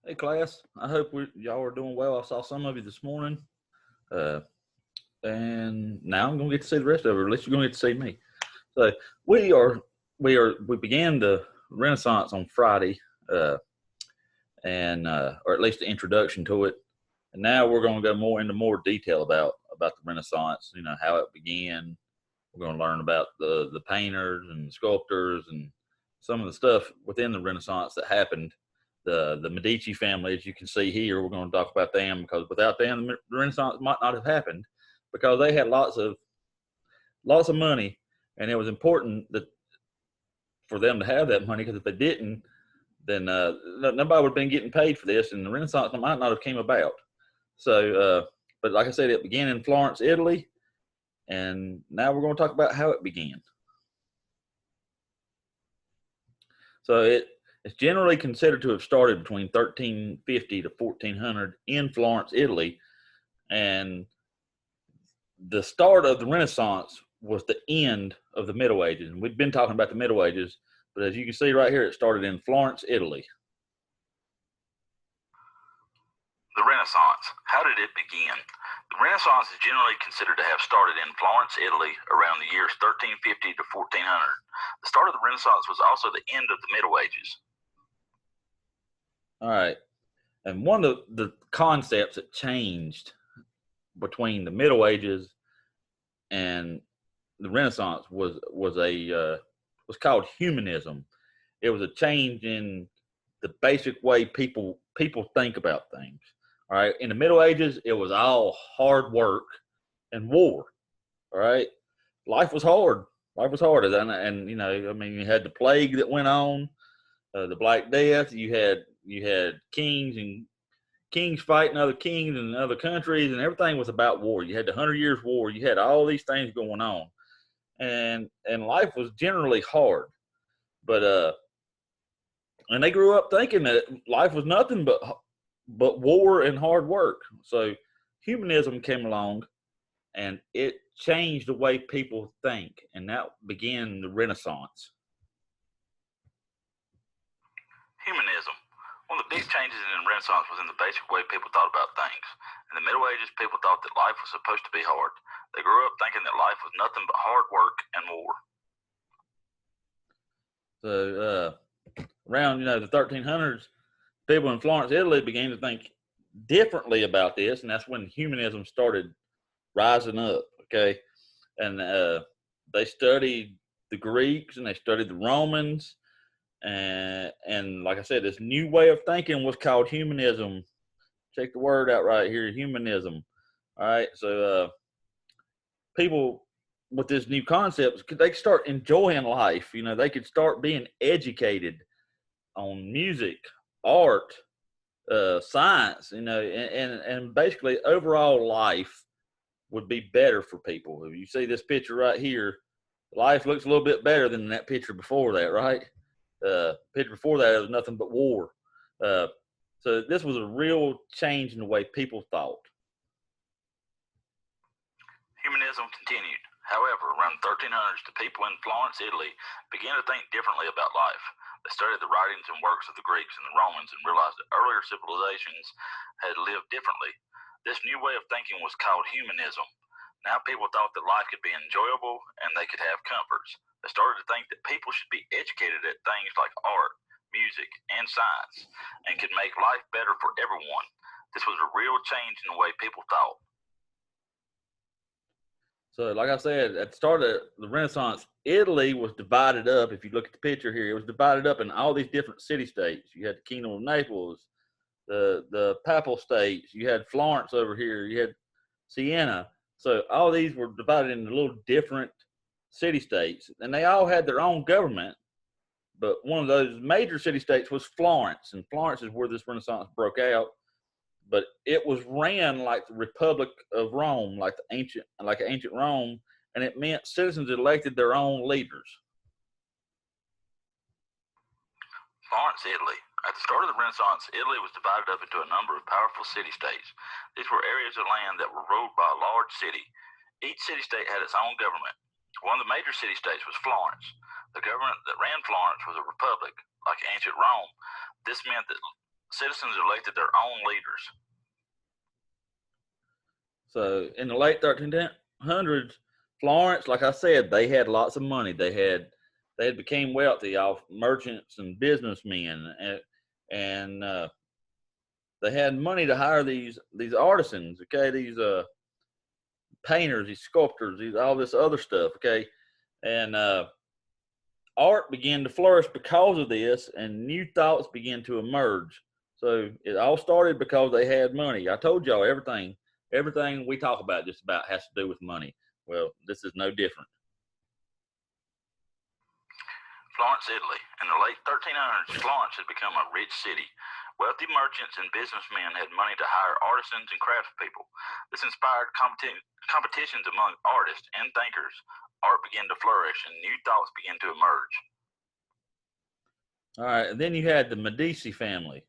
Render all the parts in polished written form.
Hey class, I hope y'all are doing well. I saw some of you this morning, uh, and now I'm gonna get to see the rest of it. Or at least you're gonna get to see me. So we are we began the Renaissance on Friday, uh, and or at least the introduction to it. And now we're gonna go more into more detail about the Renaissance. You know how it began. We're gonna learn about the painters and sculptors and some of the stuff within the Renaissance that happened. The Medici family, as you can see here, we're going to talk about them because without them, the Renaissance might not have happened because they had lots of money, and it was important that for them to have that money because if they didn't, then nobody would have been getting paid for this, and the Renaissance might not have came about. So, but like I said, it began in Florence, Italy, and now we're going to talk about how it began. So it's generally considered to have started between 1350 to 1400 in Florence, Italy, and the start of the Renaissance was the end of the Middle Ages. And we've been talking about the Middle Ages, but as you can see right here, it started in Florence, Italy. The Renaissance. How did it begin? The Renaissance is generally considered to have started in Florence, Italy, around the years 1350 to 1400. The start of the Renaissance was also the end of the Middle Ages. All right. And one of the concepts that changed between the Middle Ages and the Renaissance was called humanism. It was a change in the basic way people think about things. All right. In the Middle Ages, it was all hard work and war. All right. Life was hard. Life was hard. And you know, I mean, you had the plague that went on, the Black Death. You had kings fighting other kings in other countries, and everything was about war. You had the 100 Years' War. You had all these things going on, and life was generally hard. But and they grew up thinking that life was nothing but war and hard work. So humanism came along, and it changed the way people think, and that began the Renaissance. Humanism. One of the big changes in the Renaissance was in the basic way people thought about things. In the Middle Ages, people thought that life was supposed to be hard. They grew up thinking that life was nothing but hard work and war. So around the 1300s, people in Florence, Italy, began to think differently about this, and that's when humanism started rising up. Okay, and they studied the Greeks and they studied the Romans, and like I said, this new way of thinking was called humanism. Check the word out right here, humanism. All right, so people with this new concept, they could start enjoying life. You know, they could start being educated on music, art, science. You know, and basically overall life would be better for people. If you see this picture right here, life looks a little bit better than that picture before that, right? Picture before that was nothing but war. So this was a real change in the way people thought. Humanism continued. However, around the 1300s, the people in Florence, Italy, began to think differently about life. They studied the writings and works of the Greeks and the Romans and realized that earlier civilizations had lived differently. This new way of thinking was called humanism. Now people thought that life could be enjoyable and they could have comforts. They started to think that people should be educated at things like art, music, and science, and could make life better for everyone. This was a real change in the way people thought. So, like I said, at the start of the Renaissance, Italy was divided up. If you look at the picture here, it was divided up in all these different city-states. You had the Kingdom of Naples, the Papal States. You had Florence over here. You had Siena. So all these were divided into little different city-states, and they all had their own government. But one of those major city-states was Florence, and Florence is where this Renaissance broke out. But it was ran like the Republic of Rome, like ancient Rome, and it meant citizens elected their own leaders. Florence, Italy. At the start of the Renaissance, Italy was divided up into a number of powerful city-states. These were areas of land that were ruled by a large city. Each city-state had its own government. One of the major city-states was Florence. The government that ran Florence was a republic, like ancient Rome. This meant that Citizens elected their own leaders. So in the late 1300s, Florence, like I said, they had lots of money. They had became wealthy off merchants and businessmen, and they had money to hire these artisans. Okay, these painters, these sculptors, these all this other stuff. Okay, and art began to flourish because of this, and new thoughts began to emerge. So it all started because they had money. I told y'all everything we talk about just about has to do with money. Well, this is no different. Florence, Italy. In the late 1300s, Florence had become a rich city. Wealthy merchants and businessmen had money to hire artisans and craftspeople. This inspired competitions among artists and thinkers. Art began to flourish and new thoughts began to emerge. All right, and then you had the Medici family,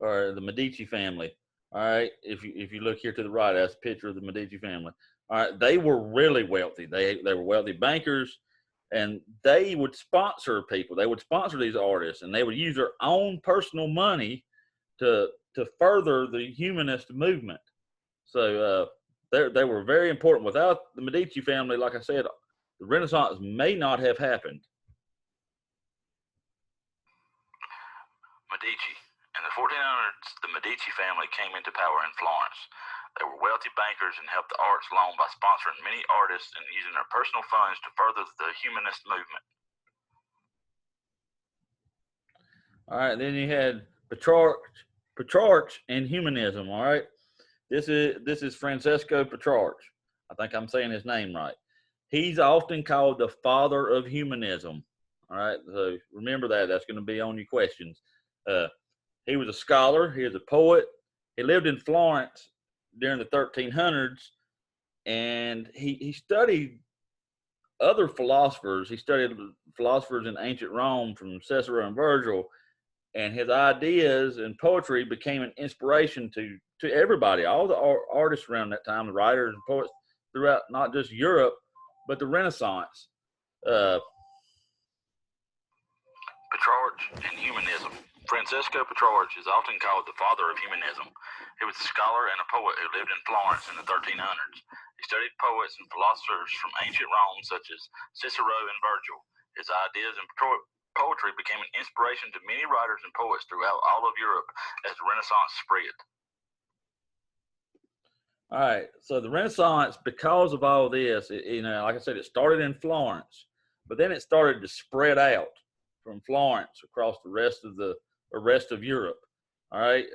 or the Medici family. All right, if you look here to the right, that's a picture of the Medici family. All right, they were really wealthy. They were wealthy bankers, and they would sponsor people. They would sponsor these artists, and they would use their own personal money to further the humanist movement. So they were very important. Without the Medici family, like I said, the Renaissance may not have happened. Medici. In the 1400s, the Medici family came into power in Florence. They were wealthy bankers and helped the arts along by sponsoring many artists and using their personal funds to further the humanist movement. All right, then you had Petrarch and Humanism. All right, this is Francesco Petrarch. I think I'm saying his name right. He's often called the father of humanism. All right, so remember that. That's going to be on your questions. He was a scholar. He was a poet. He lived in Florence during the 1300s, and he studied other philosophers. He studied philosophers in ancient Rome, from Cicero and Virgil, and his ideas and poetry became an inspiration to everybody, all the artists around that time, the writers and poets throughout not just Europe, but the Renaissance. Petrarch and Humanism. Francesco Petrarch is often called the father of humanism. He was a scholar and a poet who lived in Florence in the 1300s. He studied poets and philosophers from ancient Rome, such as Cicero and Virgil. His ideas and poetry became an inspiration to many writers and poets throughout all of Europe as the Renaissance spread. All right, so the Renaissance, because of all this, like I said, it started in Florence, but then it started to spread out from Florence across the rest of Europe. All right,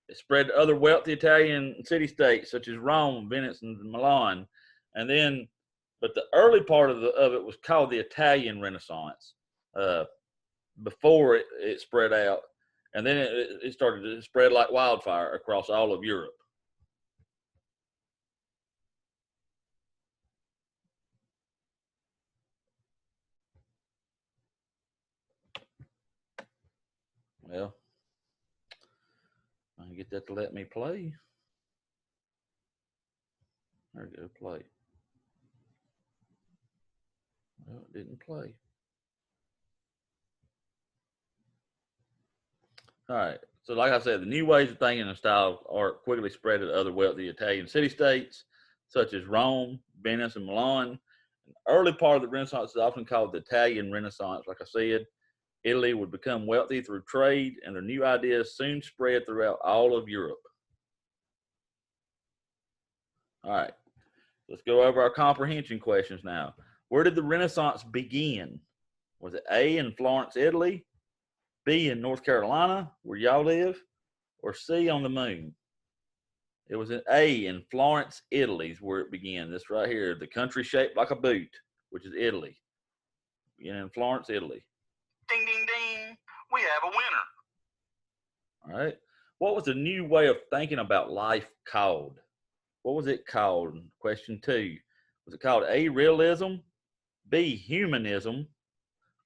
it spread to other wealthy Italian city-states such as Rome, Venice, and Milan, and then, but the early part of it was called the Italian Renaissance. Before it spread out, and then it started to spread like wildfire across all of Europe. Well, I can get that to let me play. There we go, play. Well, it didn't play. All right. So, like I said, the new ways of thinking and style of art quickly spread to other wealthy Italian city-states, such as Rome, Venice, and Milan. The early part of the Renaissance is often called the Italian Renaissance. Like I said, Italy would become wealthy through trade, and their new ideas soon spread throughout all of Europe. All right. Let's go over our comprehension questions now. Where did the Renaissance begin? Was it A, in Florence, Italy, B, in North Carolina, where y'all live, or C, on the moon? It was an A, in Florence, Italy, is where it began. This right here, the country shaped like a boot, which is Italy. In Florence, Italy. Ding, ding, ding. We have a winner. All right. What was the new way of thinking about life called? What was it called? Question 2. Was it called A, realism, B, humanism,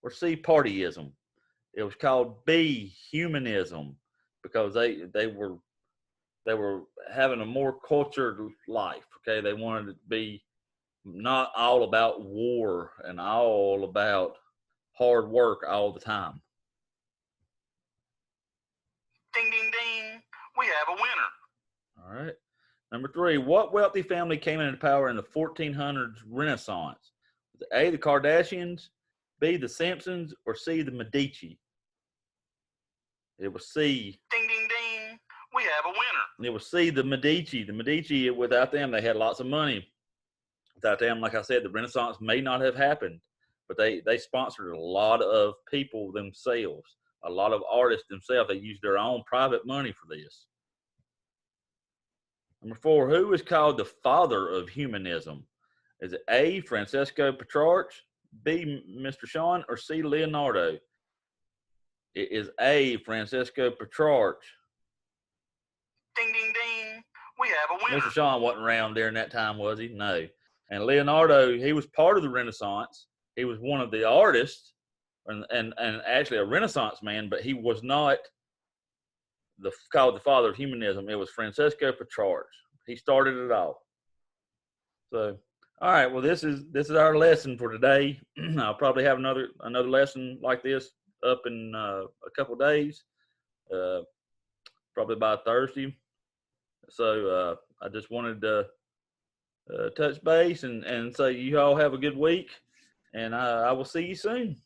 or C, partyism? It was called B, humanism, because they were having a more cultured life. Okay, they wanted it to be not all about war and all about hard work all the time. Ding, ding, ding. We have a winner. All right. Number 3, what wealthy family came into power in the 1400s Renaissance? Was it A, the Kardashians, B, the Simpsons, or C, the Medici? It was C. Ding, ding, ding. We have a winner. It was C, the Medici. The Medici, without them, they had lots of money. Without them, like I said, the Renaissance may not have happened, but they sponsored a lot of people themselves, a lot of artists themselves. They used their own private money for this. Number 4, who is called the father of humanism? Is it A, Francesco Petrarch, B, Mr. Sean, or C, Leonardo? It is A, Francesco Petrarch. Ding, ding, ding. We have a winner. Mr. Sean wasn't around during that time, was he? No. And Leonardo, he was part of the Renaissance. He was one of the artists and actually a Renaissance man, but he was not called the father of humanism. It was Francesco Petrarch. He started it all. So, all right. Well, this is our lesson for today. I'll probably have another lesson like this up in a couple days, probably by Thursday. So I just wanted to touch base and say you all have a good week, and I will see you soon.